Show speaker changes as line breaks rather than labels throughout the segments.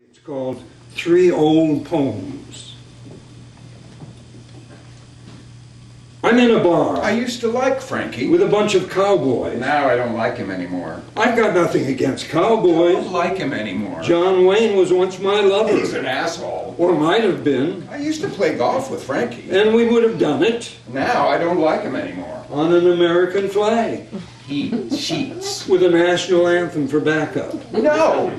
It's called Three Old Poems. I'm in a bar.
I used to like Frankie.
With a bunch of cowboys.
Now I don't like him anymore.
I've got nothing against
I
cowboys.
don't like him anymore.
John Wayne was once my lover.
He's an asshole.
Or might have been.
I used to play golf with Frankie.
And we would have done it.
Now I don't like him anymore.
On an American flag.
He cheats.
With a national anthem for backup.
No.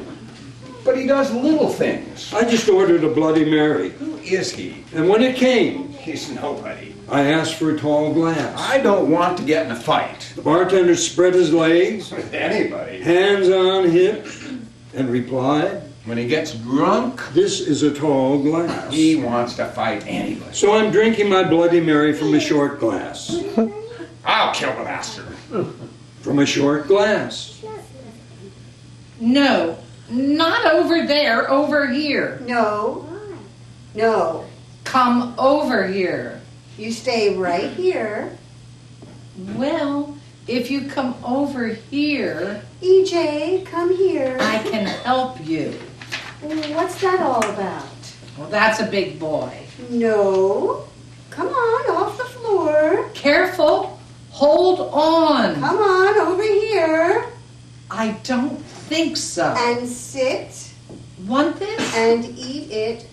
But he does little things.
I just ordered a Bloody Mary.
Who is he?
And when it came,
He's nobody.
I asked for a tall glass.
I don't want to get in a fight.
The bartender spread his legs,
With anybody.
hands on hips, and replied,
When he gets drunk,
"This is a tall glass."
he wants to fight anybody.
So I'm drinking my Bloody Mary from a short glass.
I'll kill the bastard.
From a short glass.
No, not over there, over here.
No. No.
Come over here.
You stay right here.
Well, if you come over here,
EJ, come here.
I can help you.
What's that all about?
Well, that's a big boy.
No. Come on, off the floor.
Careful. Hold on.
Come on, over here.
I don't think so.
And sit
Want this?
and eat it.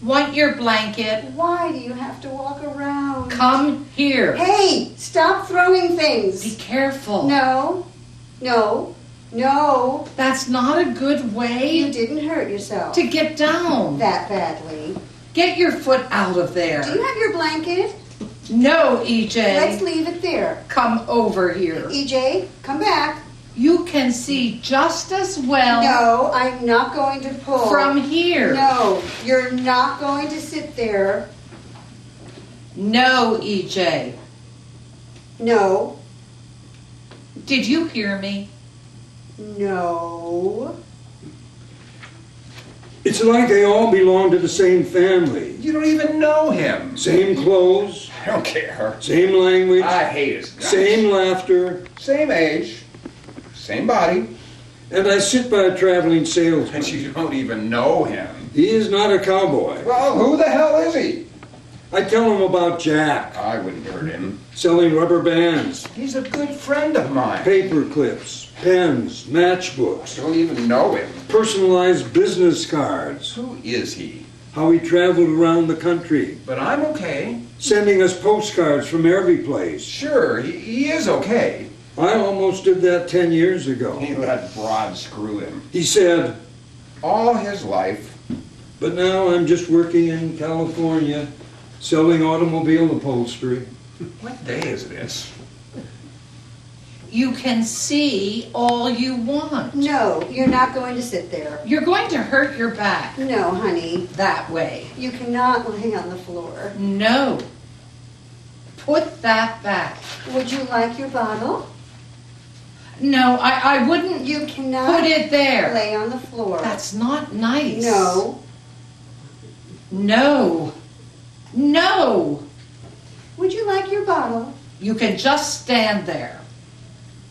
Want your blanket?
Why do you have to walk around?
Come here.
Hey, stop throwing
Be
things.
careful.
No. No. No.
That's not a good
You
way
didn't hurt yourself
to get down.
that badly.
Get your foot out of
Do you
there.
have your blanket?
No,
Let's
EJ.
leave it there.
Come over here.
EJ, come back.
You can see just as well
No, I'm not going to pull.
from here.
No, you're not going to sit there.
No, EJ.
No.
Did you hear me?
No.
It's like they all belong to the same family.
You don't even know him.
Same clothes,
I don't care.
same language,
I hate his guts.
same laughter,
Same age. Same body.
and I sit by a traveling salesman.
And you don't even know him.
He is not a cowboy.
Well, who the hell is he?
I tell him about Jack,
I wouldn't hurt him.
selling rubber bands,
He's a good friend of mine.
paper clips, pens,
I
matchbooks,
don't even know him.
personalized business cards,
Who is he?
how he traveled around the country,
But I'm okay.
sending us postcards from every place.
Sure, he is okay.
I almost did that 10 years ago.
He let Broad screw him.
He said,
All his life.
but now I'm just working in California, selling automobile upholstery.
What day is this?
You can see all you want.
No, you're not going to sit there.
You're going to hurt your back
No, honey.
that way.
You cannot lay on the floor.
No. Put that back.
Would you like your bottle?
No, I wouldn't
You cannot
put it there.
lay on the floor.
That's not nice.
No.
No. No.
Would you like your bottle?
You can just stand there.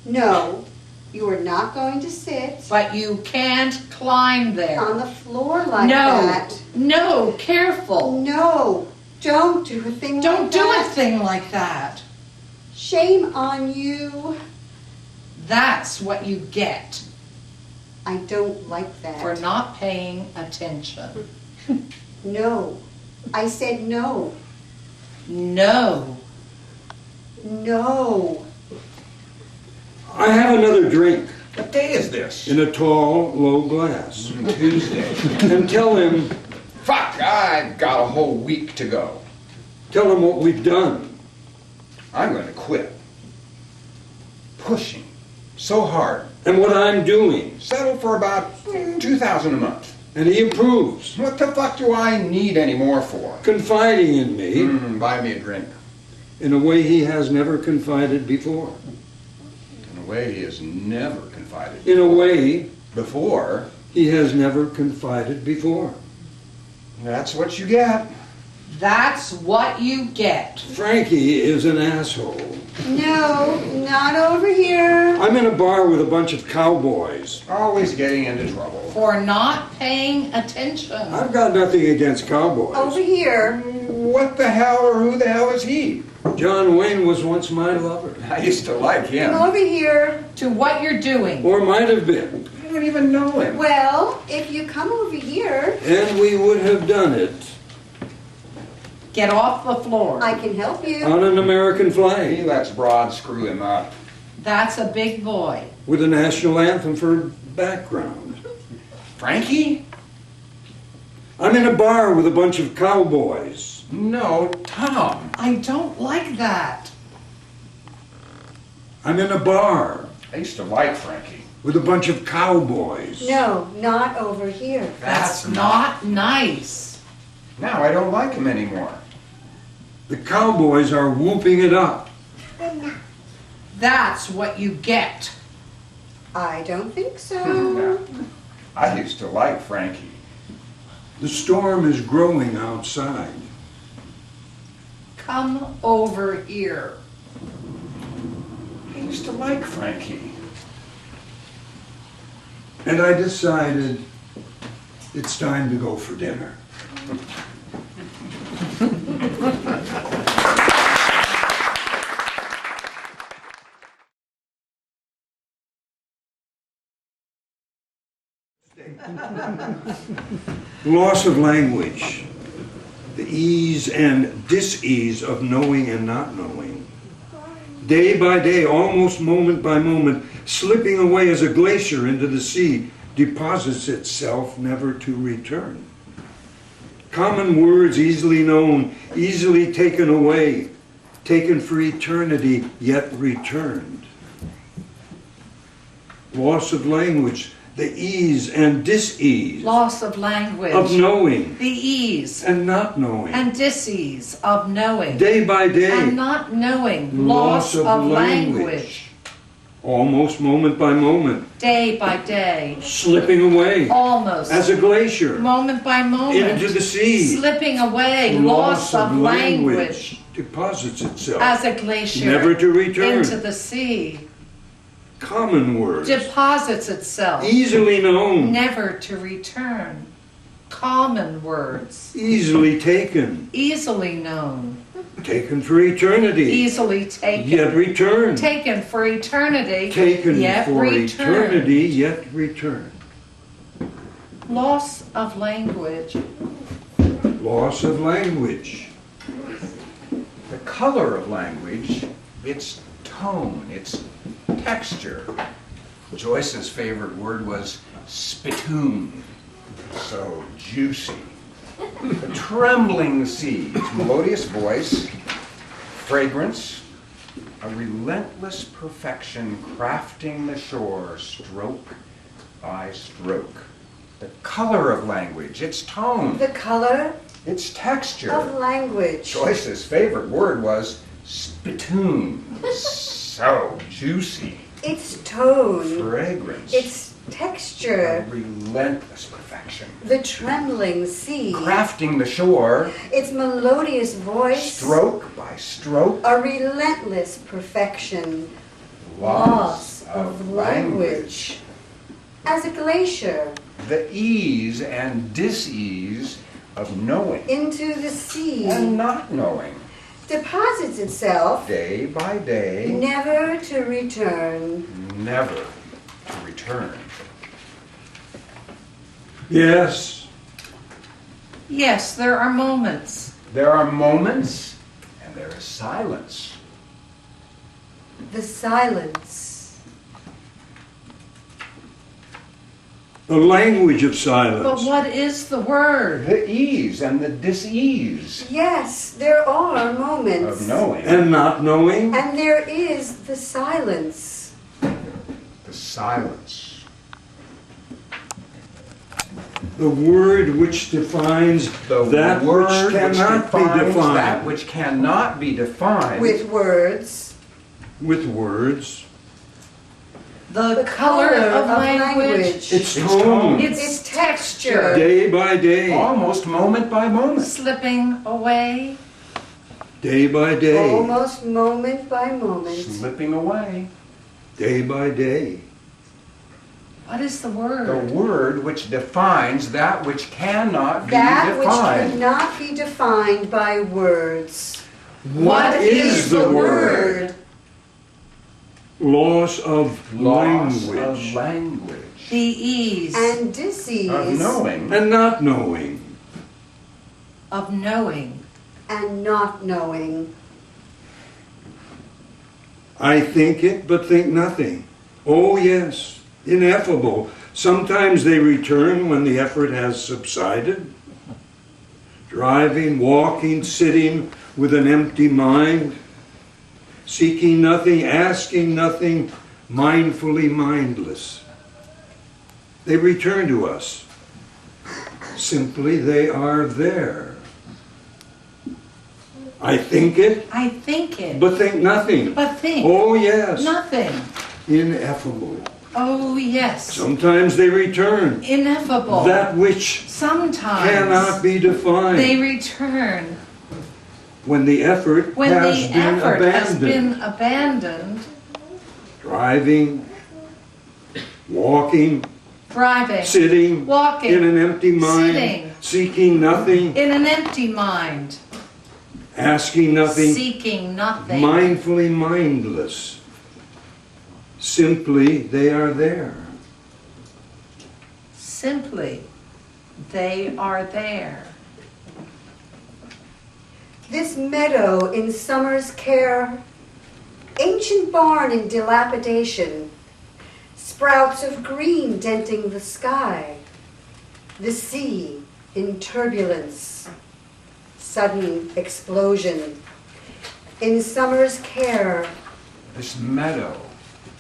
No. You are not going to sit
But you can't climb there.
on the floor like
No.
that.
No, careful.
No. Don't do a thing
Don't
like
do
that.
a thing like that.
Shame on you.
That's what you get
I don't like that.
for not paying attention.
No. I said no.
No.
No.
I have another drink
What day is this?
in a tall, low glass.
Tuesday.
And tell him
Fuck, I've got a whole week to go.
what we've done.
I'm going to quit. Pushing so hard.
And what I'm doing.
Settle for about $2,000 a month.
And he approves.
What the fuck do I need any more for?
Confiding in me
Buy me a drink.
in a way he has never confided before.
In a way he has never confided.
In a way
Before,
he has never confided before.
that's what you get.
That's what you get.
Frankie is an asshole.
No, not over here.
I'm in a bar with a bunch of cowboys.
Always getting into trouble.
For not paying attention.
I've got nothing against cowboys.
Over here.
What the hell or who the hell is he?
John Wayne was once my lover.
I used to like him.
Come over here.
To what you're doing.
Or might have been.
I don't even know him.
Well, if you come over here,
And we would have done it
Get off the floor.
I can help you.
on an American
He
flag
lets Broad screw him up.
That's a big boy.
with a national anthem for background.
Frankie?
I'm in a bar with a bunch of cowboys.
No, Tom.
I don't like that.
I'm in a bar
I used to like Frankie.
with a bunch of cowboys.
No, not over here.
That's not nice.
Now I don't like him anymore.
The cowboys are whooping it up.
That's what you get.
I don't think so.
I used to like Frankie.
The storm is growing outside.
Come over here.
I used to like Frankie.
And I decided it's time to go for dinner. Loss of language, the ease and dis-ease of knowing and not knowing. Day by day, almost moment by moment, slipping away as a glacier into the sea, deposits itself never to return. Common words easily known, easily taken away, taken for eternity, yet returned. Loss of language, the ease and dis-ease
Loss of language.
of knowing
The ease
and not knowing.
and dis-ease of knowing.
Day by day,
And not knowing. Loss of language.
almost moment by moment,
Day by day.
slipping away
Almost.
as a glacier
Moment by moment.
into the sea.
Slipping away. Loss of language.
deposits itself,
As a glacier.
never to return.
Into the sea.
Common words,
Deposits itself.
easily known,
Never to return. Common words.
easily taken,
Easily known.
taken for eternity,
Easily taken.
yet returned.
Taken for eternity.
Taken
yet
for
returned.
eternity, yet returned.
Loss of language.
Loss of language,
The color of language, its tone, its texture. Joyce's favorite word was spittoon. So juicy. The trembling seas, melodious voice, fragrance, a relentless perfection crafting the shore stroke by stroke. The color of language, its tone,
The color
its texture.
of language.
Joyce's favorite word was spittoon. So juicy.
Its tone.
Fragrance.
Its
a
texture.
relentless perfection.
The trembling sea.
Crafting the shore,
Its melodious voice.
stroke by stroke.
A relentless perfection.
Loss of
language. As a glacier.
The ease and dis-ease of knowing
Into the sea.
and not knowing.
Deposits itself.
Day by day,
Never to return.
never to return.
yes,
Yes, there are moments.
There are moments and there is silence.
The silence.
the language of
But
silence.
what is the word?
The ease and the dis-ease
Yes, there are moments.
of knowing.
And not knowing,
And there is the silence.
The silence.
the word which defines
The
that
word
which cannot be
defines
defined.
that which cannot be defined.
With words.
With words,
The color of language.
its
Its
tone,
tone.
Its texture.
day by day,
Almost moment by moment.
Slipping away.
day by day,
Almost moment by moment.
Slipping away.
day by day.
What is the
The
word?
word which defines that which cannot be
That which
defined.
cannot be defined by words.
What is the word?
Word.
Loss of
Loss
language.
of language.
The ease
And disease.
Of knowing.
And not knowing.
of knowing.
And not knowing.
I think it, but think nothing. Oh yes, ineffable. Sometimes they return when the effort has subsided. Driving, walking, sitting with an empty mind. Seeking nothing, asking nothing, mindfully mindless. They return to us. Simply they are there. I think it,
I think it.
but think nothing.
But think.
Oh yes,
Nothing.
ineffable.
Oh, yes.
Sometimes they return.
Ineffable.
That which
Sometimes
cannot be defined.
they return
When the effort
when
has
the
been
effort has
abandoned.
been abandoned.
Driving, walking,
Driving.
sitting
Walking.
in an empty mind,
Sitting.
seeking nothing,
In an empty mind.
asking nothing,
Seeking nothing.
mindfully mindless. Simply they are there.
Simply, they are there.
This meadow in summer's care, ancient barn in dilapidation, sprouts of green denting the sky, the sea in turbulence, sudden explosion. In summer's care,
This meadow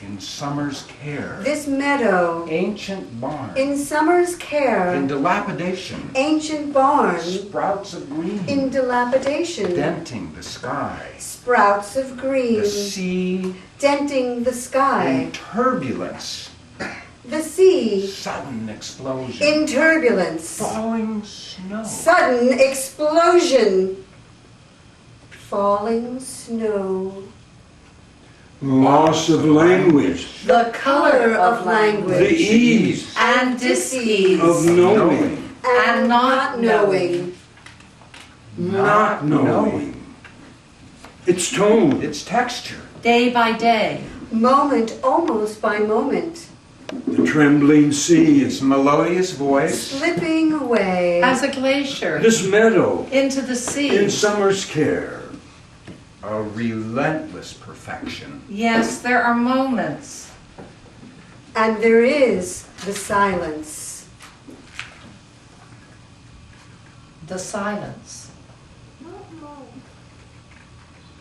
in summer's care.
this meadow
Ancient barn.
in summer's
In
care,
dilapidation.
ancient barn
Sprouts of green.
in dilapidation,
Denting the sky.
sprouts of green
The sea
denting the sky,
in turbulence.
the sea
Sudden explosion.
in turbulence,
Falling snow.
sudden explosion, falling snow,
Loss of language,
The
color of
the
language,
ease
and dis-ease.
of knowing,
and not knowing.
not knowing. Its tone,
Its texture.
Day by day.
Moment almost by moment,
the trembling sea,
Its melodious voice.
slipping away,
As a glacier.
this meadow
Into the sea.
in summer's care.
A relentless perfection.
Yes, there are moments.
and there is the silence.
The silence.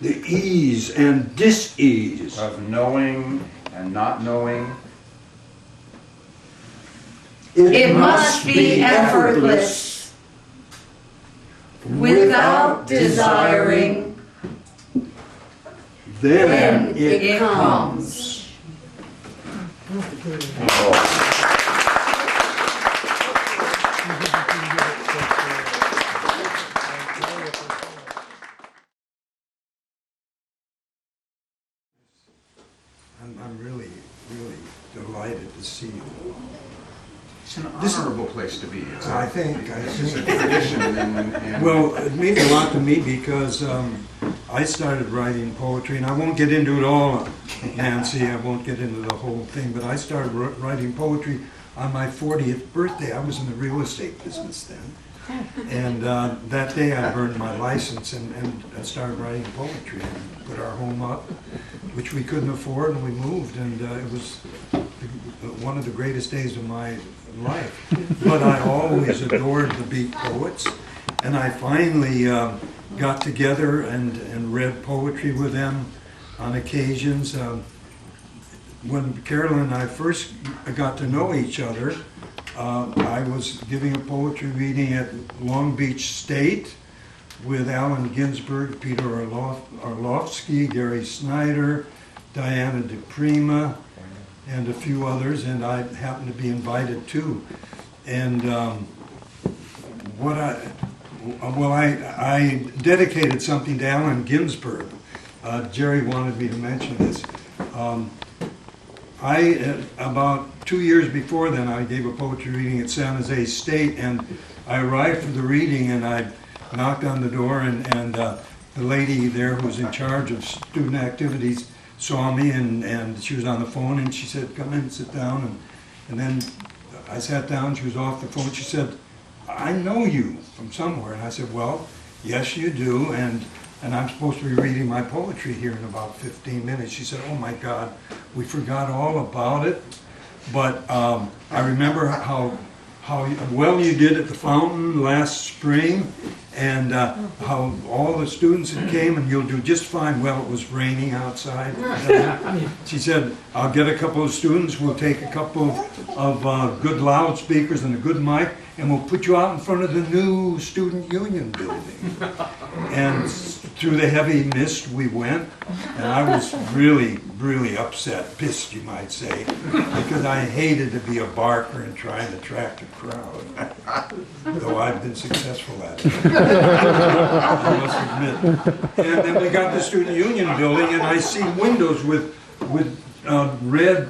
The ease and dis-ease.
Of knowing and not knowing.
It must be effortless. Without desiring.
Then it
It
comes. I'm really, really delighted to see you.
It's an honorable place to be.
I think.
This is a tradition. And
Well, it means a lot to me because I started writing poetry, and I won't get into it all, Nancy. I won't get into the whole thing, but I started writing poetry on my 40th birthday. I was in the real estate business then. And that day I burned my license and started writing poetry and put our home up, which we couldn't afford, and we moved. And it was one of the greatest days of my life. But I always adored the beat poets. And I finally got together and read poetry with them on occasions. When Carolyn and I first got to know each other, I was giving a poetry reading at Long Beach State with Allen Ginsberg, Peter Orlovsky, Gary Snyder, Diana DePrima, and a few others, and I happened to be invited too. And I dedicated something to Allen Ginsberg. Jerry wanted me to mention this. About 2 years before then, I gave a poetry reading at San Jose State, and I arrived for the reading, and I knocked on the door, and the lady there who was in charge of student activities saw me, and she was on the phone, and she said, "Come in, sit down." And then I sat down, she was off the phone, she said, "I know you from somewhere." And I said, "Well, yes you do, and I'm supposed to be reading my poetry here in about 15 minutes. She said, "Oh my God, we forgot all about it, but I remember how well you did at the fountain last spring, and how all the students that came, and you'll do just fine." Well, it was raining outside. She said, "I'll get a couple of students, we'll take a couple of good loudspeakers and a good mic, and we'll put you out in front of the new student union building." And through the heavy mist we went, and I was really, really upset, pissed you might say, because I hated to be a barker and try and attract a crowd, though I've been successful at it, I must admit. And then we got the student union building, and I see windows with red,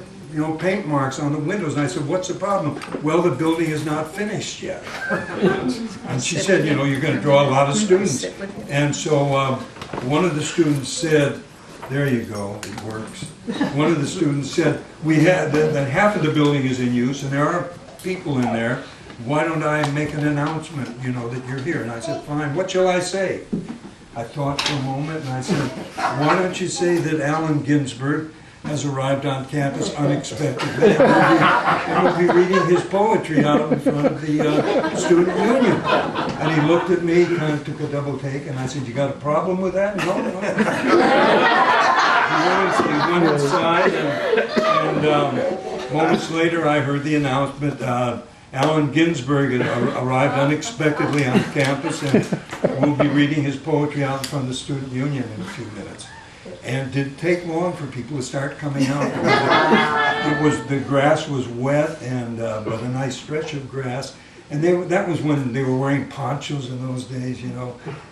paint marks on the windows. And I said, "What's the problem?" "Well, the building is not finished yet." And she said, "You're going to draw a lot of students." And so one of the students said, "There you go, it works." One of the students said, "We had that half of the building is in use, and there are people in there. Why don't I make an announcement, that you're here?" And I said, "Fine, what shall I say?" I thought for a moment, and I said, "Why don't you say that Allen Ginsberg has arrived on campus unexpectedly and will be reading his poetry out in front of the student union?" And he looked at me, kind of took a double take, and I said, "You got a problem with that?" "No, no." He went inside, and moments later I heard the announcement, Allen Ginsberg had arrived unexpectedly on campus and will be reading his poetry out in front of the student union in a few minutes. And it didn't take long for people to start coming out. The grass was wet, but a nice stretch of grass. And that was when they were wearing ponchos in those days,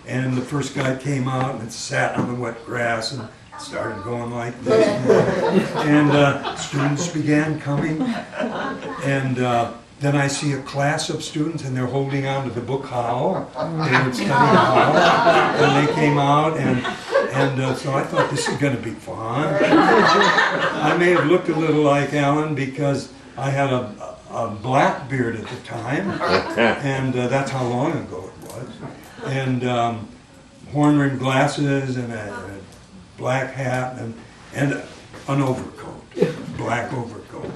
And the first guy came out and sat on the wet grass and started going like this. And students began coming. And then I see a class of students, and they're holding on to the book How. They were studying How. And they came out, and so I thought, this is going to be fun. I may have looked a little like Alan because I had a black beard at the time, and that's how long ago it was. And horn-rimmed glasses, and a black hat, and an overcoat, black overcoat.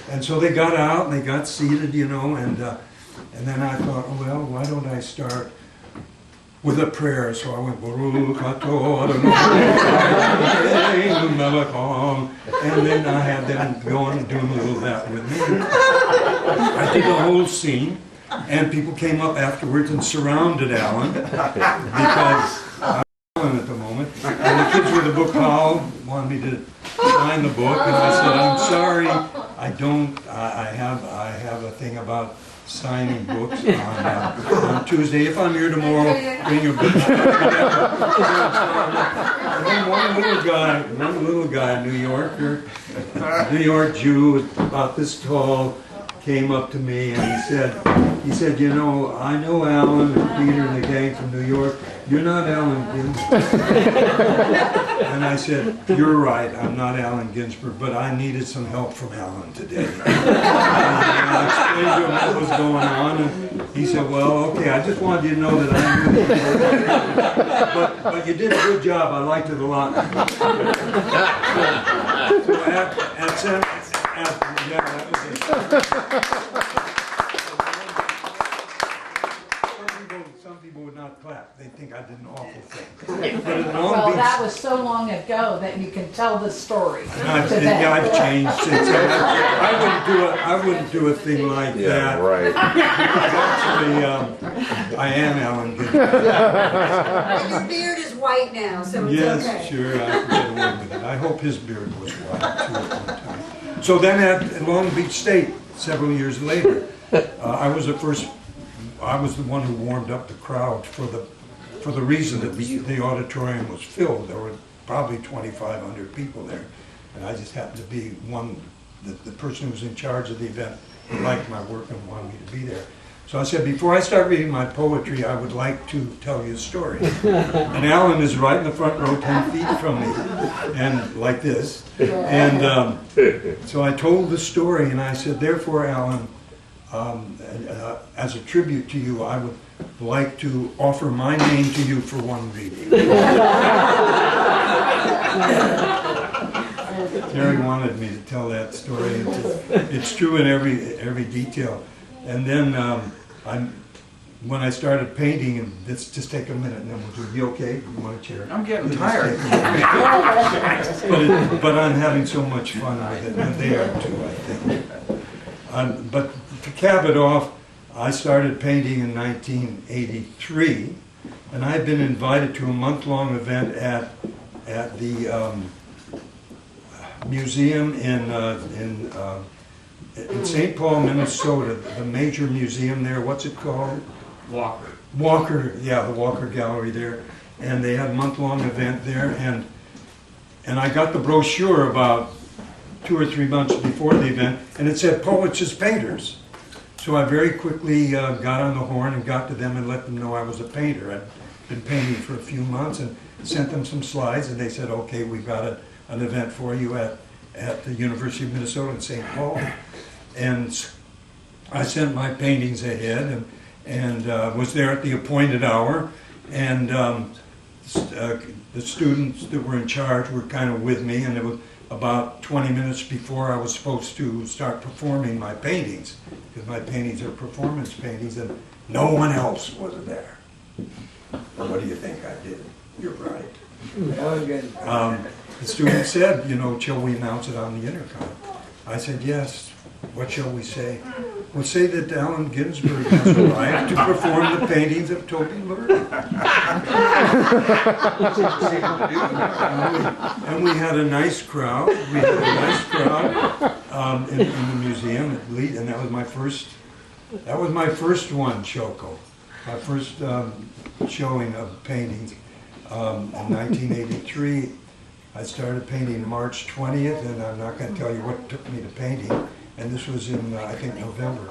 And so they got out and they got seated, and then I thought, oh, well, why don't I start with a prayer? So I went, and then I had them going and doing a little of that with me. I did the whole scene, and people came up afterwards and surrounded Alan, because Alan at the moment, and the kids with the book How wanted me to sign the book, and I said, "I'm sorry, I don't. I have a thing about signing books on Tuesday. If I'm here tomorrow, bring your book." And then one little guy, New York Jew, about this tall, came up to me and he said, "I know Alan and Peter and the gang from New York. You're not Allen Ginsberg." And I said, "You're right, I'm not Allen Ginsberg, but I needed some help from Alan today." And I explained to him what was going on, and he said, "Well, okay, I just wanted you to know that I knew you. But you did a good job, I liked it a lot." So that was it. Some people would not clap. They think I did an awful thing. But in Long
Well,
Beach,
that was so long ago that you can tell the story today.
I've changed since. I wouldn't do a thing like that.
Yeah, right.
Actually, I am Alan Ginsberg.
But your beard is white now, so it's
Yes,
okay.
sure, I can get away with it. I hope his beard was white too at one time. So then at Long Beach State, several years later, I was the one who warmed up the crowd for the reason that the auditorium was filled. There were probably 2,500 people there, and I just happened to be one the person who was in charge of the event liked my work and wanted me to be there. So I said, before I start reading my poetry, I would like to tell you a story. And Alan is right in the front row, 10 feet from me, and like this. And so I told the story, and I said, therefore, Alan, as a tribute to you, I would like to offer my name to you for one reading. Terry wanted me to tell that story. It's true in every detail. And then when I started painting, and let's just take a minute, and then we'll do. You okay? You want a chair?
I'm getting tired.
But I'm having so much fun with it, and they are too, I think. But to cap it off, I started painting in 1983, and I've been invited to a month-long event at the museum in St. Paul, Minnesota, the major museum there. What's it called? Walker, yeah, the Walker Gallery there. And they had a month-long event there, and I got the brochure about 2 or 3 months before the event, and it said poets as painters. So I very quickly got on the horn and got to them and let them know I was a painter. I'd been painting for a few months and sent them some slides, and they said, okay, we've got an event for you at the University of Minnesota in St. Paul. And I sent my paintings ahead and was there at the appointed hour. And the students that were in charge were kind of with me, and it was about 20 minutes before I was supposed to start performing my paintings, because my paintings are performance paintings, and no one else was there. What do you think I did? You're right. The student said, shall we announce it on the intercom? I said, yes. What shall we say? We'll say that Allen Ginsberg has arrived to perform the paintings of Toby Lurie. And we had a nice crowd. We had a nice crowd in the museum, and that was my first. That was my first one, Choco. My first showing of paintings in 1983. I started painting March 20th, and I'm not going to tell you what took me to painting. And this was in, I think, November.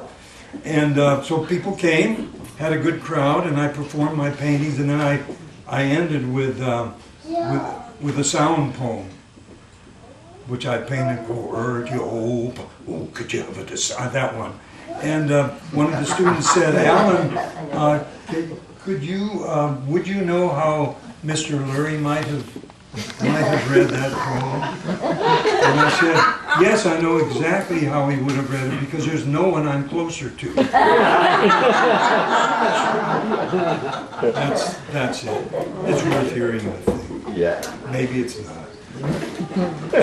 And so people came, had a good crowd, and I performed my paintings, and then I ended with a sound poem, which I painted, could you have a that one. And one of the students said, Alan, would you know how Mr. Lurie might have read that poem? And I said, yes, I know exactly how he would have read it, because there's no one I'm closer to. That's it. It's worth hearing, I think.
Yeah.
Maybe it's not.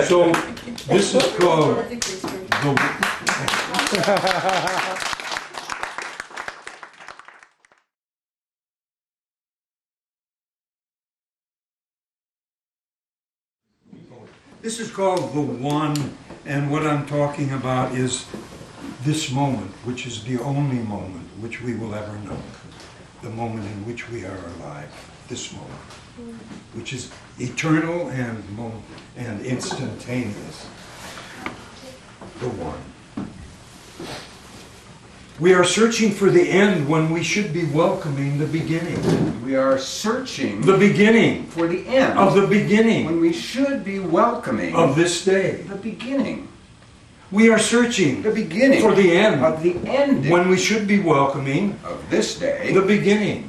So this is called This is called The One, and what I'm talking about is this moment, which is the only moment which we will ever know. The moment in which we are alive, this moment, which is eternal and instantaneous. The One. We are searching for the end when we should be welcoming the beginning.
We are searching
The beginning
for the end
of the beginning
when we should be welcoming
of this day.
the beginning.
We are searching
The beginning
for the end
of the ending
when we should be welcoming
of this day.
the beginning.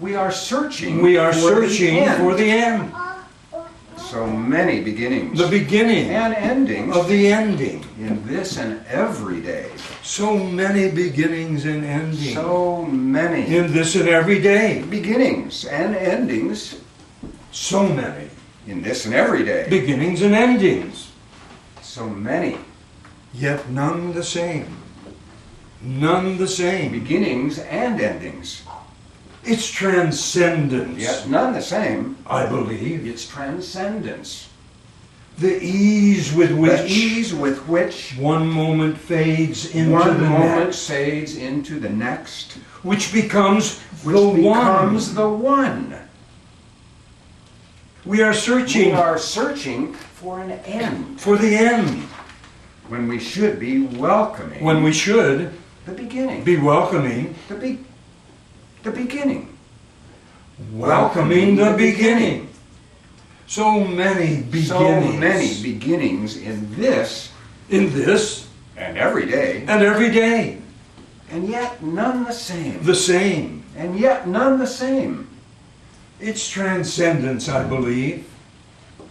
We are searching
for the end.
So many beginnings
The beginning
and endings
of the ending.
in this and every day.
So many beginnings and endings
So many
in this and every day.
beginnings and endings
So many
in this and every day.
beginnings and endings,
So many
yet none the same. None the same.
beginnings and endings,
It's transcendence,
yet none the same.
I believe.
It's transcendence.
The ease with
The
which
ease with which
one moment fades into
one
the
moment
next,
fades into the next,
which becomes
which
the
becomes
one.
the one.
We are
We
searching
are searching for an end.
for the end.
When we should be welcoming.
When we should
The beginning.
be welcoming.
The beginning.
Welcoming the beginning. So many beginnings.
So many beginnings in this.
In this.
And every day.
And every day.
And yet none the same.
The same.
And yet none the same.
It's transcendence, I believe.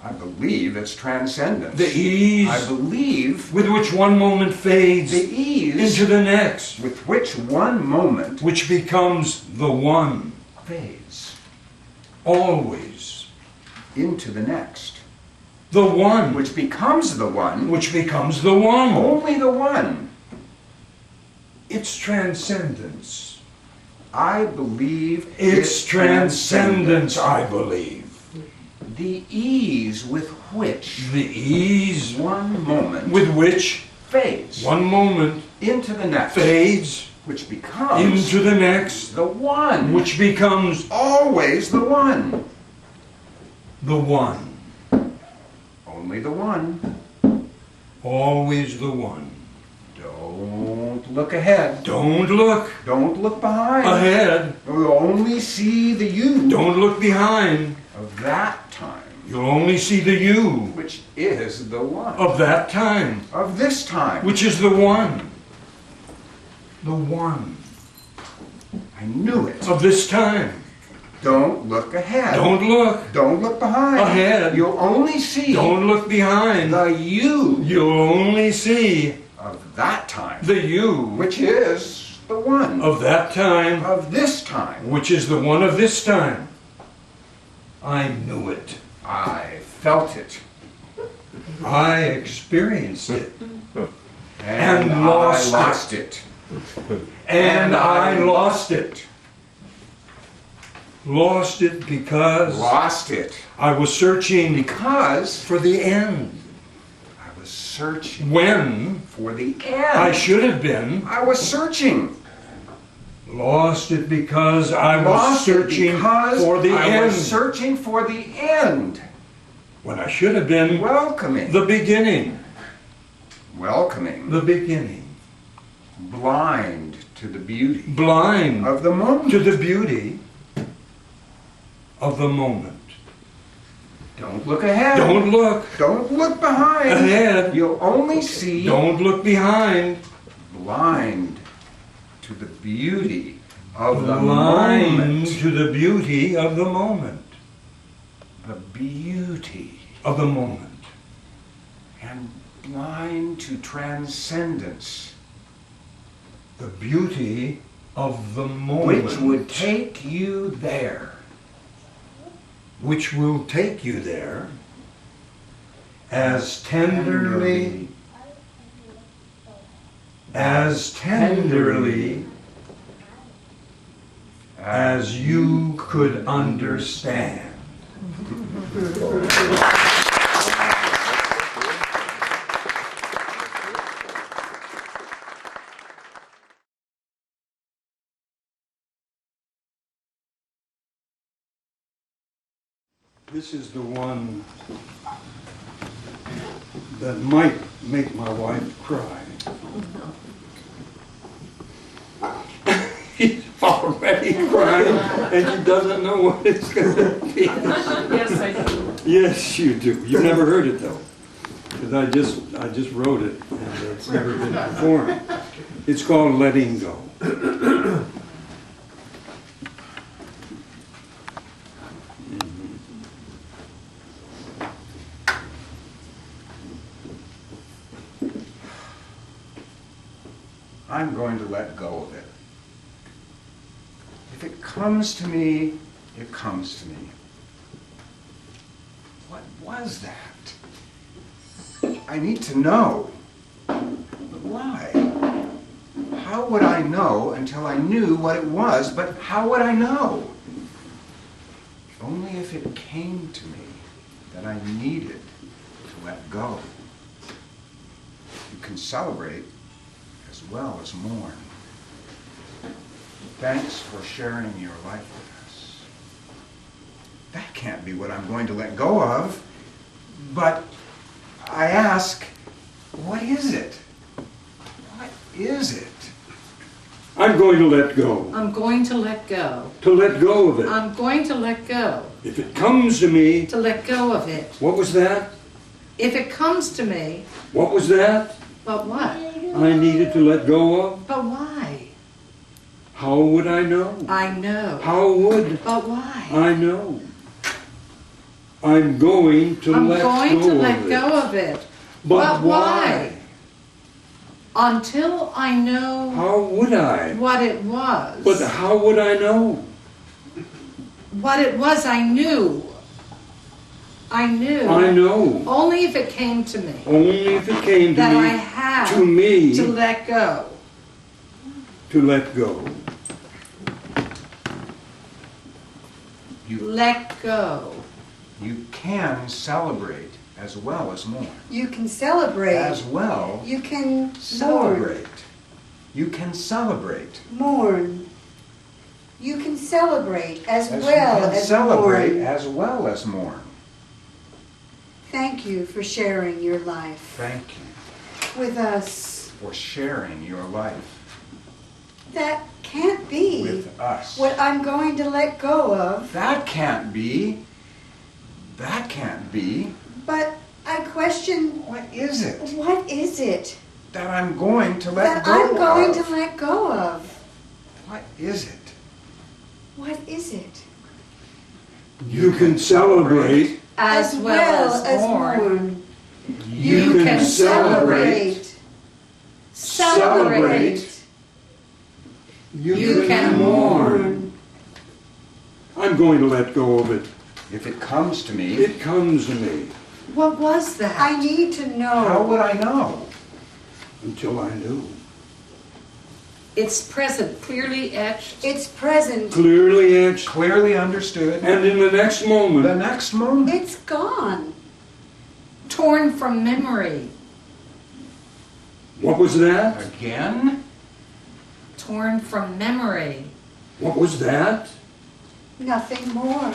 I believe it's transcendence.
The ease
I believe
with which one moment fades
the ease
into the next,
with which one moment
which becomes the one,
fades
always.
into the next.
The one,
Which becomes the one.
which becomes the one.
Only the one.
It's transcendence.
I believe
It's transcendence, I believe.
The ease with which
The ease
one moment
with which
fades
one moment
into the next,
fades
which becomes
into the next,
the one,
which becomes
always the one,
the one,
only the one.
always the one.
Don't look ahead.
Don't look
Don't look behind.
ahead.
You'll only see the you
Don't look behind.
of that time,
You'll only see the you
which is the one
of that time,
of this time.
which is the one. The one
I knew it.
of this time.
Don't look ahead.
Don't look
Don't look behind.
ahead.
You'll only see
Don't look behind.
the you
You'll only see
of that time,
the you
which is the one
of that time,
of this time.
which is the one of this time. I knew it.
I felt it.
I experienced it.
And
lost
I lost it.
And I lost it. Lost it because
Lost it.
I was searching
Because
for the end.
I was searching
When
for the
I
end.
should have been.
I was searching.
Lost it because I was
Lost it
searching
because
for the
I
end.
was searching for the end.
When I should have been
Welcoming.
the beginning.
Welcoming.
The beginning.
Blind to the beauty
Blind
of the moment.
to the beauty of the moment.
Don't look ahead.
Don't look
Don't look behind.
ahead.
You'll only see
Don't look behind.
blind to the beauty of the
Blind
moment.
to the beauty of the moment.
The beauty.
Of the moment.
And blind to transcendence,
The beauty of the moment.
which would take you there.
Which will take you there as tenderly, as tenderly as you could understand. This is the one that might make my wife cry. She's already crying and she doesn't know what it's going to be.
Yes, I do.
Yes, you do. You've never heard it though, because I just wrote it and it's never been performed. It's called Letting Go.
I'm going to let go of it. If it comes to me, it comes to me. What was that? I need to know. But why? How would I know until I knew what it was, but how would I know? Only if it came to me that I needed to let go. You can celebrate as well as mourn. Thanks for sharing your life with us. That can't be what I'm going to let go of. But I ask, What is it? What is it?
I'm going to let go.
I'm going to let go.
To let go of it.
I'm going to let go.
If it comes to me,
To let go of it.
what was that?
If it comes to me,
What was that?
but what?
I needed to let go of?
But why?
How would I know?
I know.
How would
But why?
I know? I'm going to
I'm
let
going
go
to let
of it.
go of it.
But why?
Until I know
How would I?
what it was.
But how would I know?
What it was, I knew. I knew.
I know.
Only if it came to me.
Only if it came to
That I
me,
had
to me,
to let go.
to let go.
Let go.
You can celebrate as well as mourn.
You can celebrate.
As well,
You can
celebrate. You can celebrate.
mourn. You can celebrate as
As
well
you can
as
celebrate
mourn.
as well as mourn.
Thank you for sharing your life
Thank you
with us.
for sharing your life
That can't be
with us.
what I'm going to let go of,
That can't be. That can't be.
but I question,
What is it
what is it
that I'm going to let
that
go
I'm going
of?
to let go of?
What is it?
What is it?
You can celebrate.
As well as mourn.
You can celebrate.
Celebrate.
You
can
mourn. I'm going to let go of it.
If it comes to me,
It comes to me
What was that?
I need to know.
how would I know?
until I knew.
It's present, clearly etched.
It's present.
Clearly etched.
Clearly understood.
And in the next
The
moment,
next moment,
It's gone.
Torn from memory.
what was that?
again,
Torn from memory.
What was that?
Nothing more.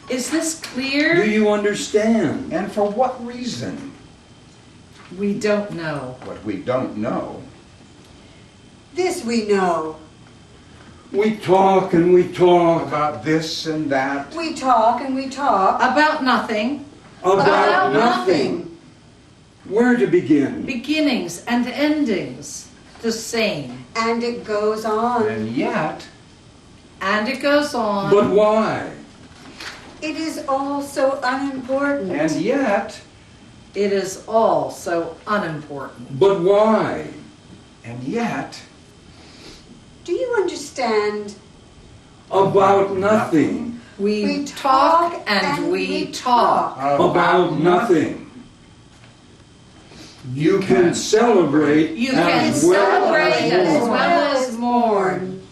Is this
Do
clear?
you understand?
and for what reason?
We don't know.
What we don't know.
This we know.
We talk and we talk
About this and that.
We talk and we talk
About nothing.
about nothing. Where to begin?
Beginnings and endings. The same.
and it goes on.
And yet,
And it goes on.
But why?
It is all so unimportant.
and yet,
It is all so unimportant.
But why?
and yet,
Do you understand?
About nothing.
We talk and we talk.
About nothing. You can celebrate
You can
as well
celebrate
as
as
mourn.
well as mourn.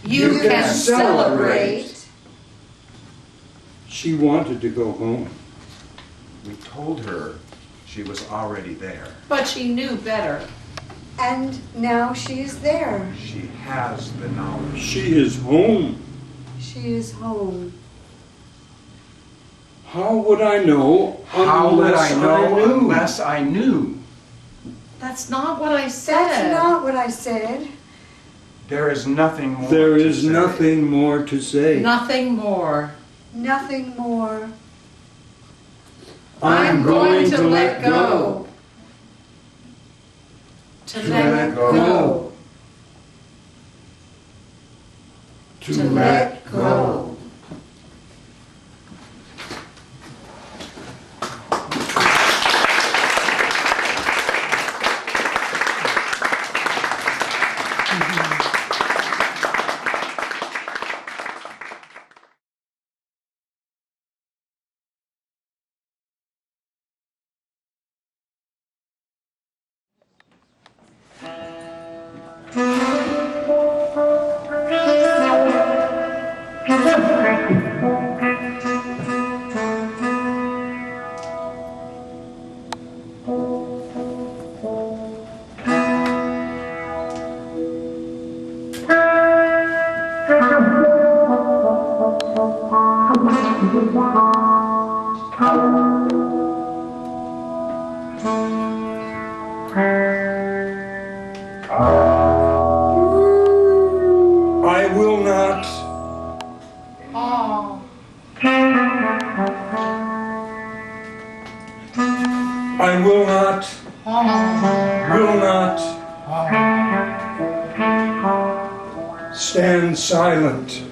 You can celebrate.
She wanted to go home.
we told her she was already there.
But she knew better.
And now she is there.
She has the knowledge.
She is home.
She is home.
How would I know
How would
unless
I know
knew?
unless I knew?
That's not what I said.
That's not what I said.
There is nothing more
There
to
is
say.
nothing more to say.
Nothing more.
Nothing more.
I'm going to let go. To let go.
To
To
let
let
go.
go.
I will not. I will not. Will not stand silent.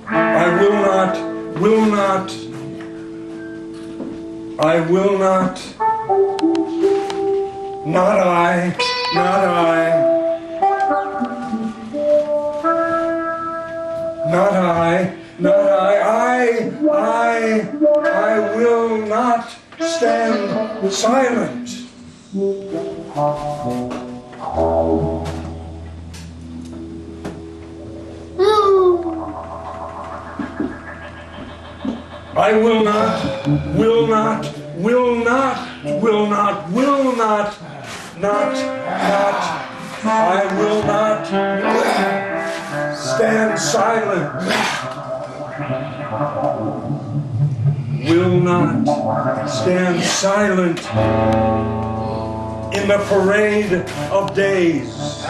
I will not. Will not. I will not. Not I. Not I. Not I. Not I will not stand silent. I will not, will not, will not, will not, will not, not, I will not stand silent. Will not stand silent in the parade of days.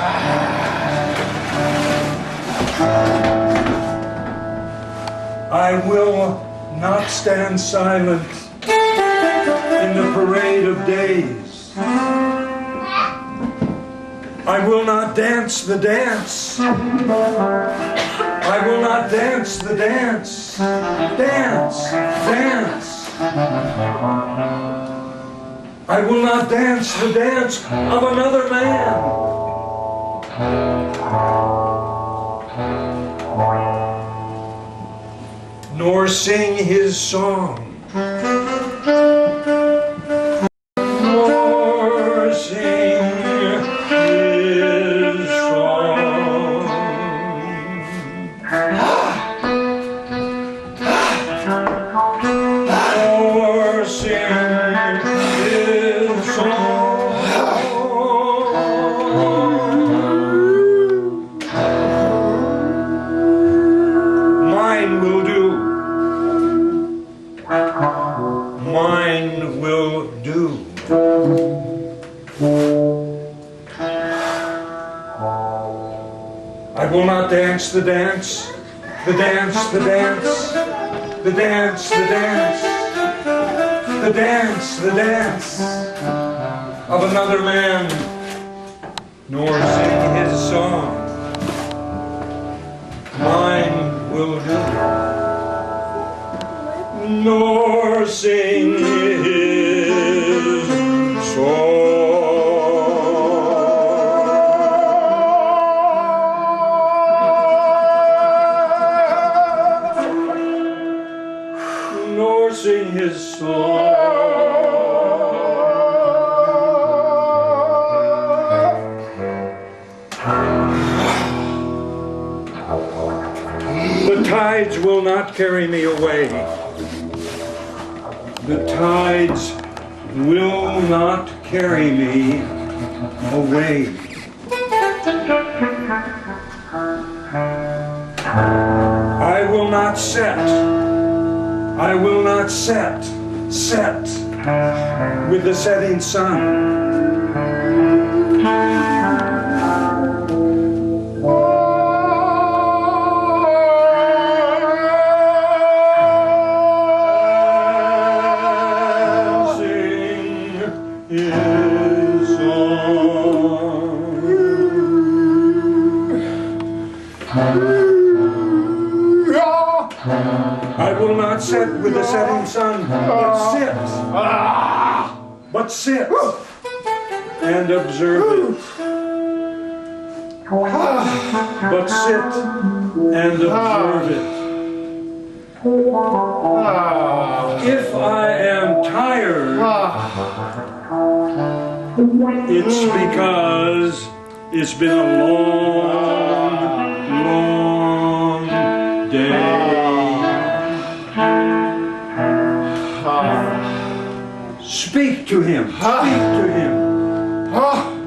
I will not stand silent in the parade of days. I will not dance the dance. I will not dance the dance. Dance, dance. I will not dance the dance of another man. Nor sing his song. Nor sing his song. Nor sing his song. Mine will do. Mine will do. I will not dance the dance, the dance, the dance, the dance, the dance, the dance, the dance of another man, nor sing his song. Mine will do. Nor sing his song. Nor sing his song. The tides will not carry me away. The tides will not carry me away. I will not set. I will not set with the setting sun. I will not sit with the setting sun, but sit and observe it. But sit and observe it. If I am tired, it's because it's been a long, long day. Speak to him. Speak to him.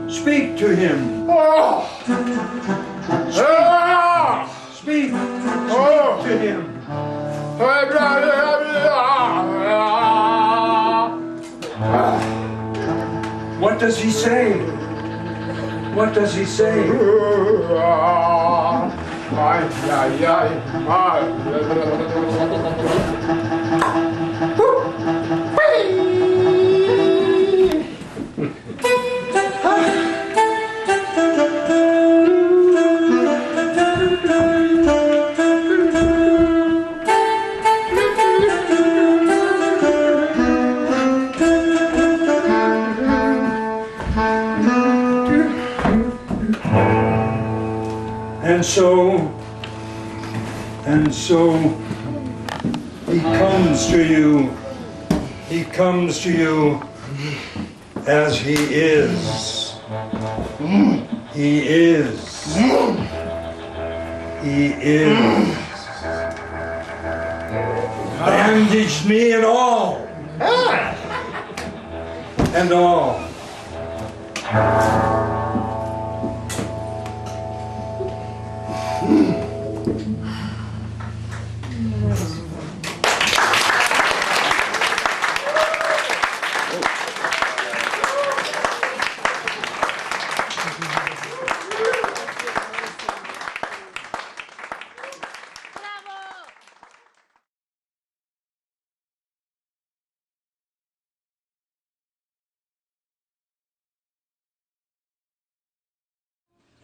Speak to him. Speak to him. What does he say? What does he say? And so he comes to you. He comes to you as he is. He is. He is. Bandaged me and all. And all.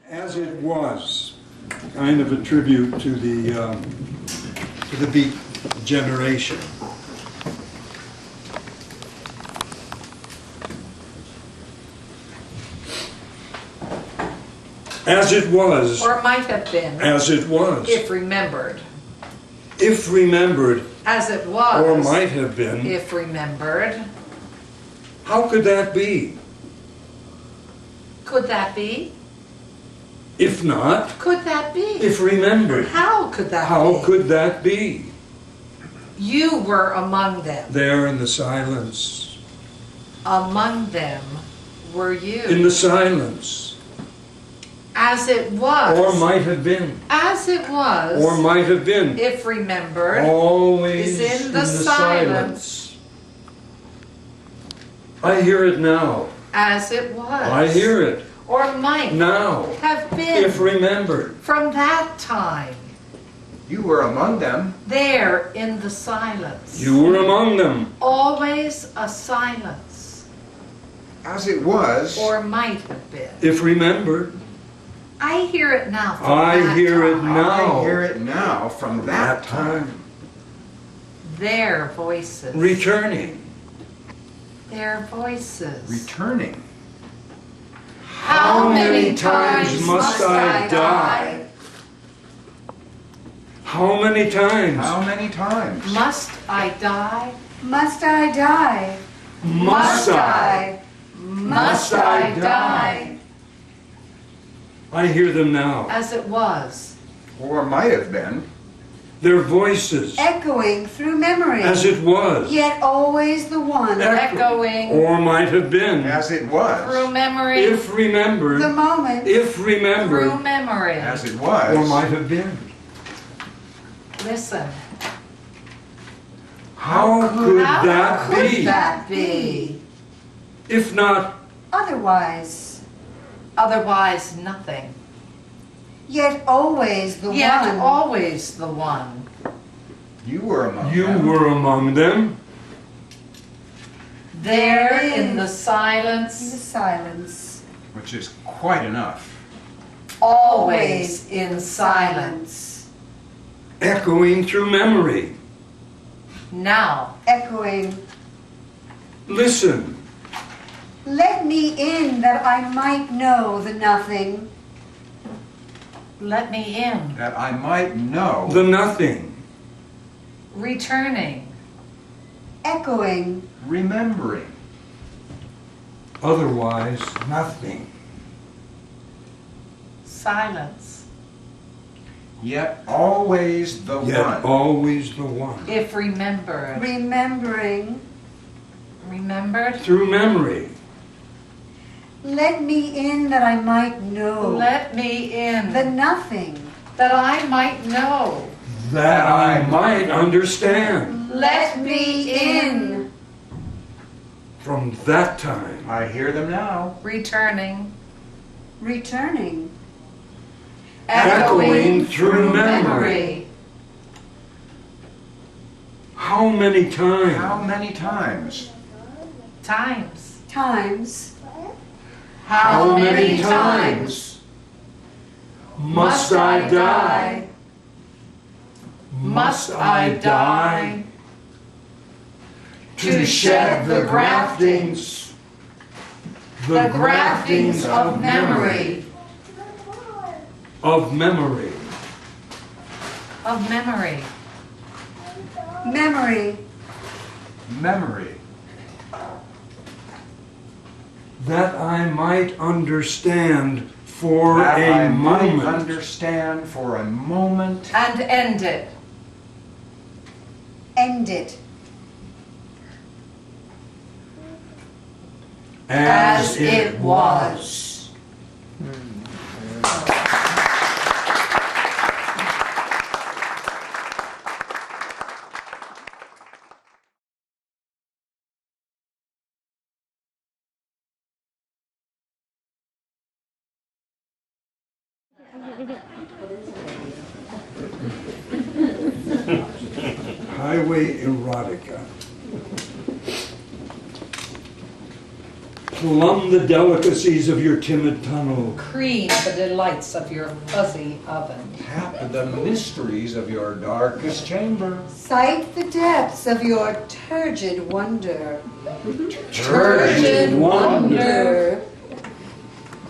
As it was, kind of a tribute to the Beat generation. As it was.
Or might have been.
As it was.
If remembered.
If remembered.
As it was.
Or might have been.
If remembered.
How could that be?
Could that be?
If not.
Could that be?
If remembered.
How could that be?
How could that be?
You were among them.
There in the silence.
Among them were you.
In the silence.
As it was.
Or might have been.
As it was.
Or might have been.
If remembered.
Always
is in the silence.
I hear it now.
As it was.
I hear it.
Or might
now.
Have been.
If remembered.
From that time.
You were among them.
There in the silence.
You were among them.
Always a silence.
As it was.
Or might have been.
If remembered.
I hear it now from
I
that
hear
time.
it now.
I hear it now from that time.
Their voices.
Returning.
Their voices.
Returning.
How many times
must I die? How many times?
How many times?
Must I die?
Must I die?
Must I?
Must I die?
I hear them now.
As it was.
Or might have been.
Their voices.
Echoing through memory.
As it was.
Yet always the one.
Echoing.
Or might have been.
As it was.
Through memory.
If remembered.
The moment.
If remembered.
Through memory.
As it was.
Or might have been.
Listen.
How could that
could
be?
that be?
If not.
Otherwise.
Otherwise nothing.
Yet always the
Yet
one.
always the one.
You were among them.
You were among them.
There in the
In the
silence.
silence.
Which is quite enough.
Always in silence.
Echoing through memory.
Now.
Echoing.
Listen.
Let me in that I might know the nothing.
Let me in.
That I might know.
The nothing.
Returning.
Echoing.
Remembering.
Otherwise, nothing.
Silence.
Yet always the
Yet
one.
always the one.
If remembered.
Remembering.
Remembered.
Through memory.
Let me in that I might know.
Let me in.
The nothing.
That I might know.
That I might understand.
Let me in.
From that time,
I hear them now.
Returning.
Returning.
Echoing through memory. How many times?
How many times?
Times.
Times.
How many times
Must I die?
Must I die
To shed the graftings,
the graftings of memory,
of memory,
of memory,
Memory.
Memory.
that I might understand for
That I
a
might
moment
understand for a moment.
and end it.
End it.
as it was. Highway erotica. Plumb the delicacies of your timid tunnel.
Cream the delights of your fuzzy oven.
Tap the mysteries of your darkest chamber.
Sight the depths of your turgid wonder.
Turgid wonder.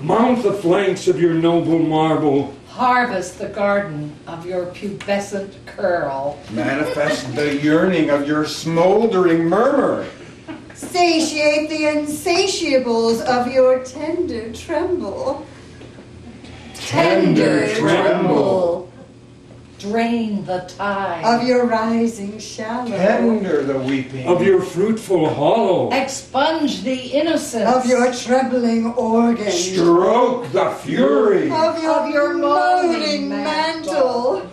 Mount the flanks of your noble marble.
Harvest the garden of your pubescent curl.
Manifest the yearning of your smoldering murmur.
Satiate the insatiables of your tender tremble.
Tender tremble.
Drain the tide
Of your rising shallow.
Tender the weeping.
Of your fruitful hollow.
Expunge the innocence
Of your trebling organ.
Stroke the fury.
Of your moaning mantle.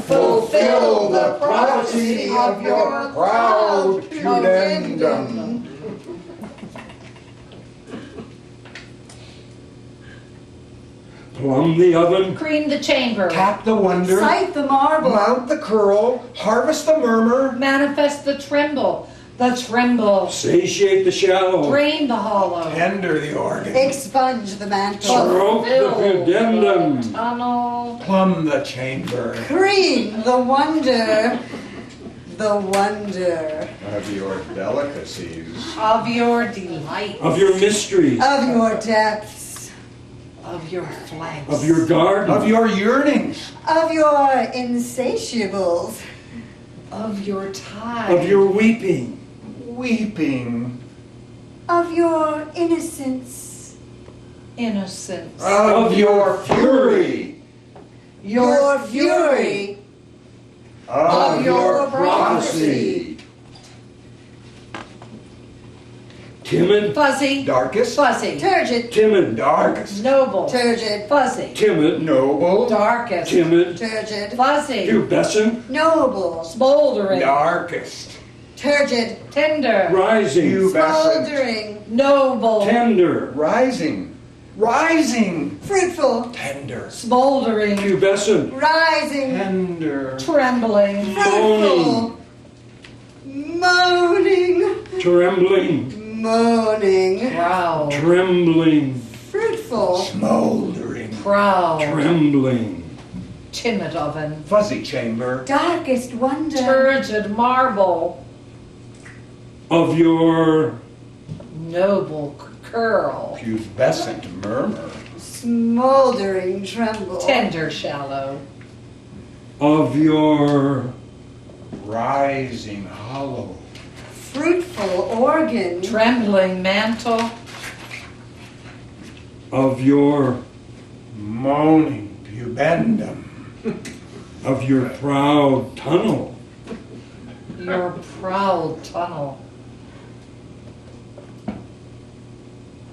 Fulfill the prophecy of your proud pudendum.
Plumb the oven.
Cream the chamber.
Tap the wonder.
Sight the marble.
Mount the curl. Harvest the murmur.
Manifest the tremble. The tremble.
Satiate the shallow.
Drain the hollow.
Tender the organ.
Expunge the mantle.
Stroke the pudendum.
Tunnel.
Plumb the chamber.
Cream the wonder. The wonder.
Of your delicacies.
Of your delight.
Of your mysteries.
Of your depths.
Of your flanks.
Of your garden.
Of your yearnings.
Of your insatiables.
Of your tide.
Of your weeping.
Weeping.
Of your innocence.
innocence.
Of your fury.
Your fury.
Of
your
prophecy.
Timid.
Fuzzy.
Darkest.
Fuzzy.
Turgid.
Timid.
Darkest.
Noble.
Turgid.
Fuzzy.
Timid.
Noble.
Darkest.
Timid.
Turgid.
Fuzzy.
Pubescent.
Noble.
Smoldering.
Darkest.
Turgid.
Tender.
Rising.
Pubescent.
Smoldering.
Noble.
Tender.
Rising. Rising.
Fruitful.
Tender.
Smoldering.
Pubescent.
Rising.
Tender.
Trembling.
Fruitful. Moaning.
Trembling.
Moaning.
Proud.
Trembling.
Fruitful.
Smoldering.
Proud.
Trembling.
Timid oven.
Fuzzy chamber.
Darkest wonder.
Turgid marble.
Of your
Noble curl.
Pubescent murmur.
Smoldering tremble.
Tender shallow.
of your
Rising hollow.
Fruitful organ.
Trembling mantle.
of your
Moaning pubendum.
of your proud tunnel.
Your proud tunnel.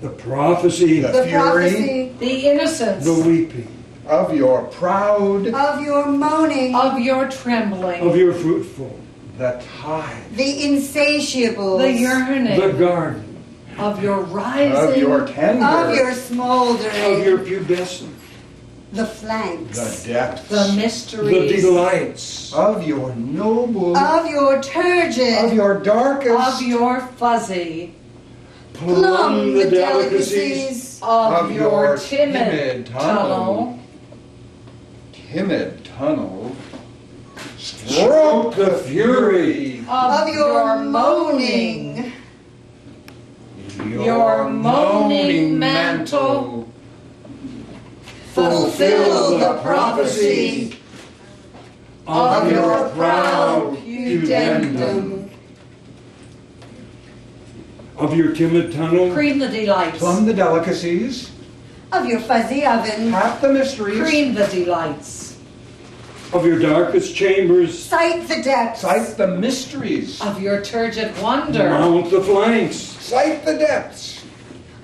The prophecy,
The
The
fury
prophecy
The innocence.
the weeping,
of your proud
of your moaning.
Of your trembling.
of your fruitful,
The tide.
The insatiable.
The yearning
the garden,
of your rising,
Of your tender.
Of your smoldering.
of your pubescent,
The flanks.
The depths.
the
the
mysteries
delights,
Of your noble.
Of your turgid.
Of your darkest.
of your fuzzy,
plumb the delicacies,
of your
timid
timid tunnel,
Timid tunnel.
stroke the fury,
Of your moaning.
your moaning mantle,
Fulfill the prophecy
of your proud
pudendum.
of your timid tunnel,
Cream the delights,
Plumb the delicacies.
Of your fuzzy oven.
Tap the mysteries.
cream the delights,
of your darkest chambers,
Sight the depths.
Sight the mysteries.
of your turgid wonder,
mount the flanks,
Sight the depths.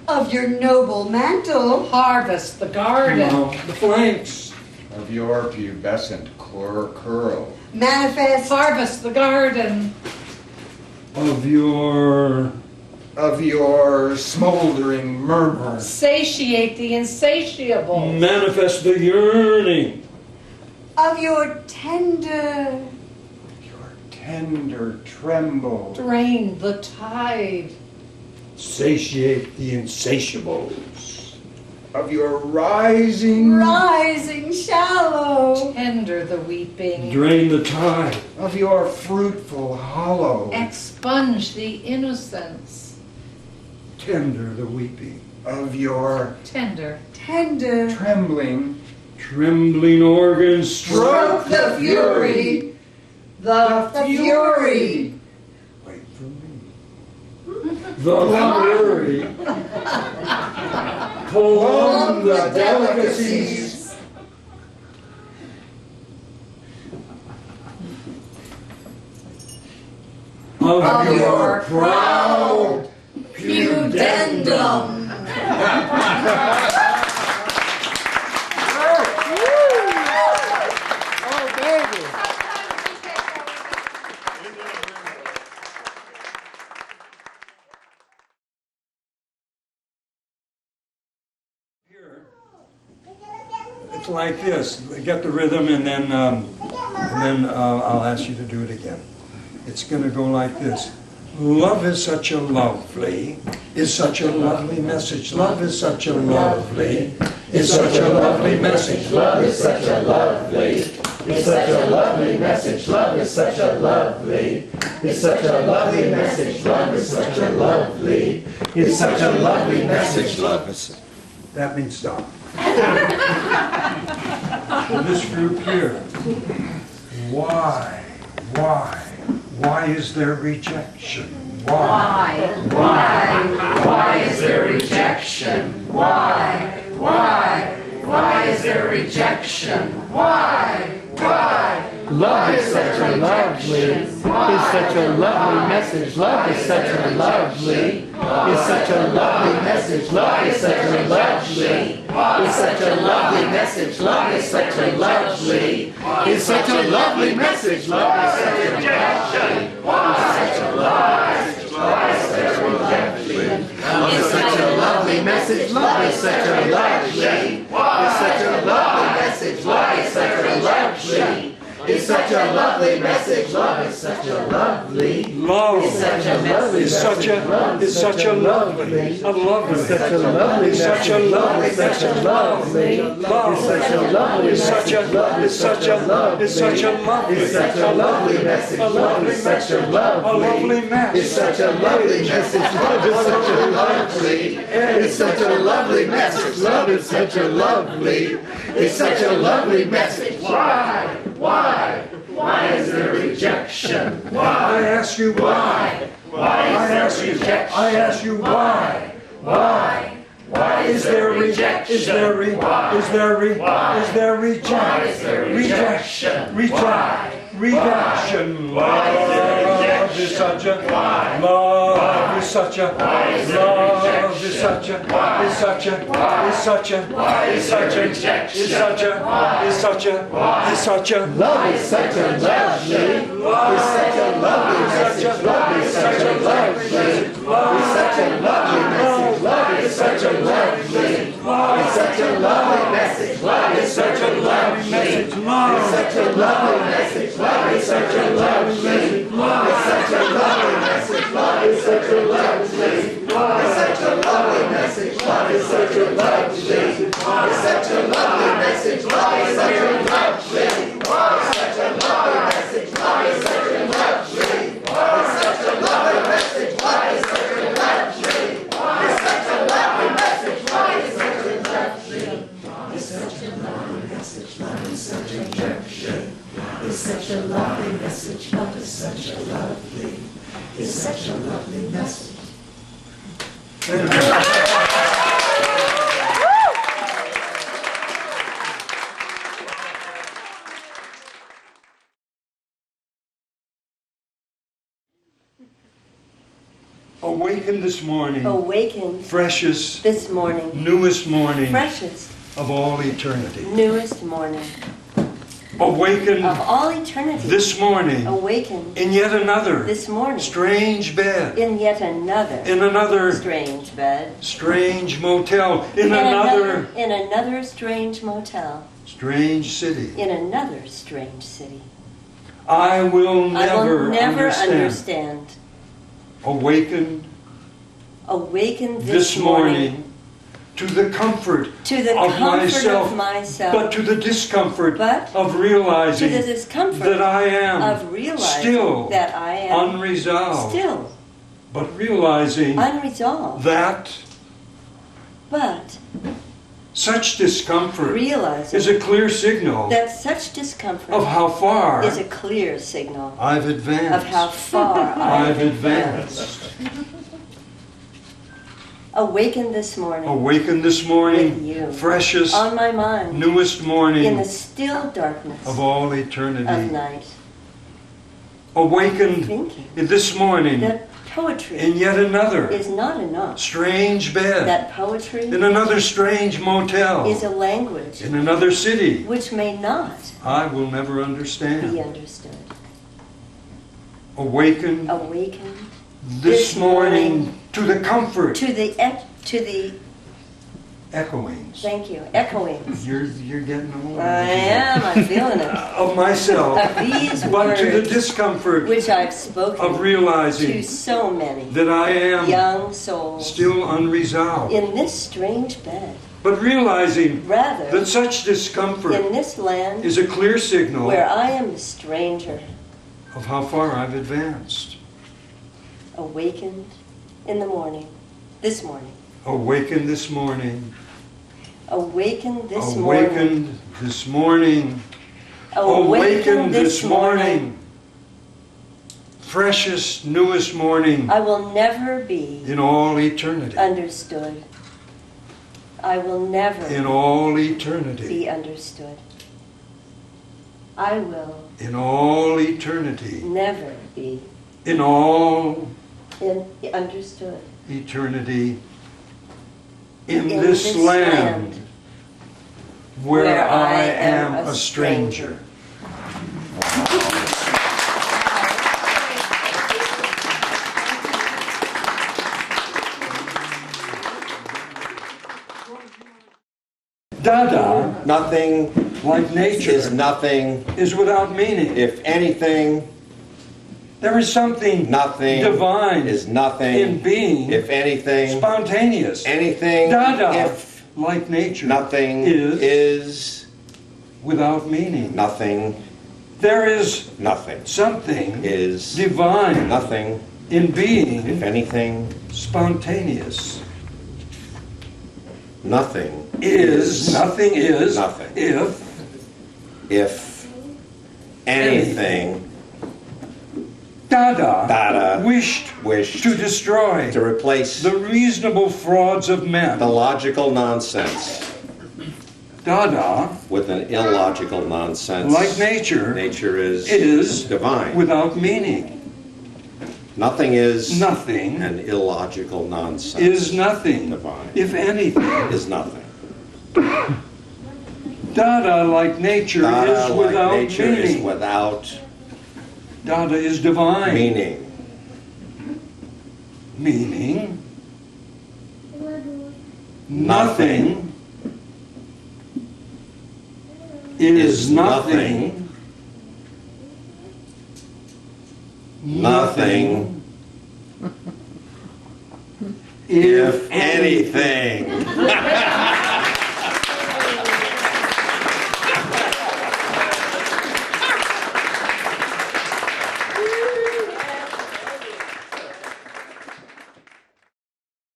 Of your noble mantle.
harvest the garden,
mount the flanks,
Of your pubescent curl.
Manifest.
harvest the garden,
of your
Of your smoldering murmur.
satiate the insatiable,
manifest the yearning,
Of your tender.
Your tender tremble.
drain the tide,
satiate the insatiables,
Of your rising.
Rising shallow.
tender the weeping,
drain the tide,
Of your fruitful hollow.
expunge the innocence,
tender the weeping,
Of your
tender,
Tender.
trembling.
trembling organs,
Stroke the fury.
the
The fury.
Wait for me. The fury, plumb the delicacies, of your proud
pudendum.
It's like this. Get the rhythm, and then I'll ask you to do it again. It's going to go like this. Love is such a lovely, is such a lovely message. Love is such a lovely, is such a lovely message. Love is such a lovely, is such a lovely message. Love is such a lovely, is such a lovely message. Love is such a lovely, is such a lovely message. Love is. That means stop. So this group here, why is there rejection? Why?
Why is there rejection? Why is there rejection? Why?
Love is such a lovely, is such a lovely message. Love is such a lovely, is such a lovely message. Love is such a lovely, is such a lovely message. Love is such a lovely, is such a lovely message. Love is such a rejection. Why? Such a lie. Why is such a rejection? Is such a lovely message. Love is such a lovely, is such a lovely message. Love is such a lovely. It's such a lovely message. Love is such a lovely.
Love
It's such a lovely
is such a is such a lovely, a lovely,
such a lovely
is such a lovely,
such a lovely.
love
It's such a lovely
is such a is such a is such a lovely,
It's such a lovely message. Love is such a lovely.
a lovely match.
It's such a lovely message. Love is such a lovely. It's such a lovely message. Love is such a lovely. It's such a lovely message. Why? Why is there rejection?
I ask you why.
Why is there rejection?
I ask you why.
Why
Is there rejection? Is there rejection? Is there rejection? Rejection. Rejection. Love is such a love is such a love is such a is such a is such a is such a is such a is such a is such a
Love is such a lovely, is such a lovely message. Love is such a lovely, is such a lovely message. Love is such a lovely, is such a lovely message. Love is such a lovely message. Love is such a lovely message. Love is such a lovely, love is such a lovely message. Love is such a lovely, love is such a lovely message. Love is such a lovely, love is such a lovely message. Love is such a lovely, love is such a lovely message. Love is such a lovely, love is such a lovely message. Love is such a lovely, love is such a lovely message. Love is such a lovely, love is such a lovely message. Love is such a lovely, it's such a lovely message. Love is such a lovely, it's such a lovely message.
Awaken this morning,
Awakened
freshest,
this morning,
newest morning
freshest,
of all eternity.
newest morning
Awaken
of all eternity.
this morning
Awakened
in yet another
this morning
strange bed,
in yet another
in another
strange bed,
strange motel, in another
in another strange motel,
strange city.
in another strange city.
I will
I
never,
will never
understand. Awaken
Awaken
this morning to the comfort
to the
of
comfort
myself,
of myself,
but to the discomfort
but
of
to
realizing
the discomfort
that I am
of realizing
still
that I am
unresolved,
still
but realizing
unresolved.
that
But
such discomfort
realizing
is a clear signal
that such discomfort
of how far
is a clear signal
I've advanced.
of how far
I've advanced.
Awaken this morning
Awaken this
with
morning,
you
freshest,
on my mind
newest
in
morning
the still darkness
of all
of
eternity.
night,
Awakened
thinking
this morning
that poetry
in yet another
is not enough,
strange bed,
that poetry
in another strange motel,
is a language
in another city
which may not
I will never
be
understand.
understood.
Awakened
Awaken
this morning to the comfort
to the
echoings.
thank you, echoings.
You're getting old.
I am, I'm feeling it.
Of myself,
Of these
but to the
words
discomfort
which I've spoken
of
to
realizing
so many
that I am
young souls
still unresolved.
in this strange bed,
But realizing
rather
that such discomfort
in this land
is a clear signal
where I am a stranger,
of how far I've advanced.
awakened in the morning, this morning,
Awaken this morning.
awaken this morning,
Awakened this morning.
awaken this morning.
Freshest, newest morning
I will never be
in all eternity.
understood. I will never
In all eternity.
be understood. I will
In all eternity.
never be
In all
understood.
eternity. In
In
this
this
land
land
where I am a stranger. Dada,
Nothing
like nature,
is nothing.
is without meaning.
If anything,
There is something
nothing
divine
is nothing.
in being
If anything,
spontaneous.
anything,
Dada,
if
like nature,
nothing
is without meaning.
nothing,
There is
nothing
something
is
divine
nothing.
in
If
being
anything,
spontaneous.
nothing
Nothing is
Nothing.
if
if anything
Dada wished to destroy
to replace
the reasonable frauds of men.
the logical nonsense
Dada,
with an illogical nonsense.
like nature,
Nature is
is
divine.
without meaning.
Nothing is
Nothing
an illogical nonsense.
is nothing.
Divine.
If anything,
Is nothing.
Dada, like nature,
Dada,
is
like
without
nature, is
meaning.
without
Dada is divine.
meaning.
Meaning,
Nothing
is nothing.
Nothing,
If
if anything.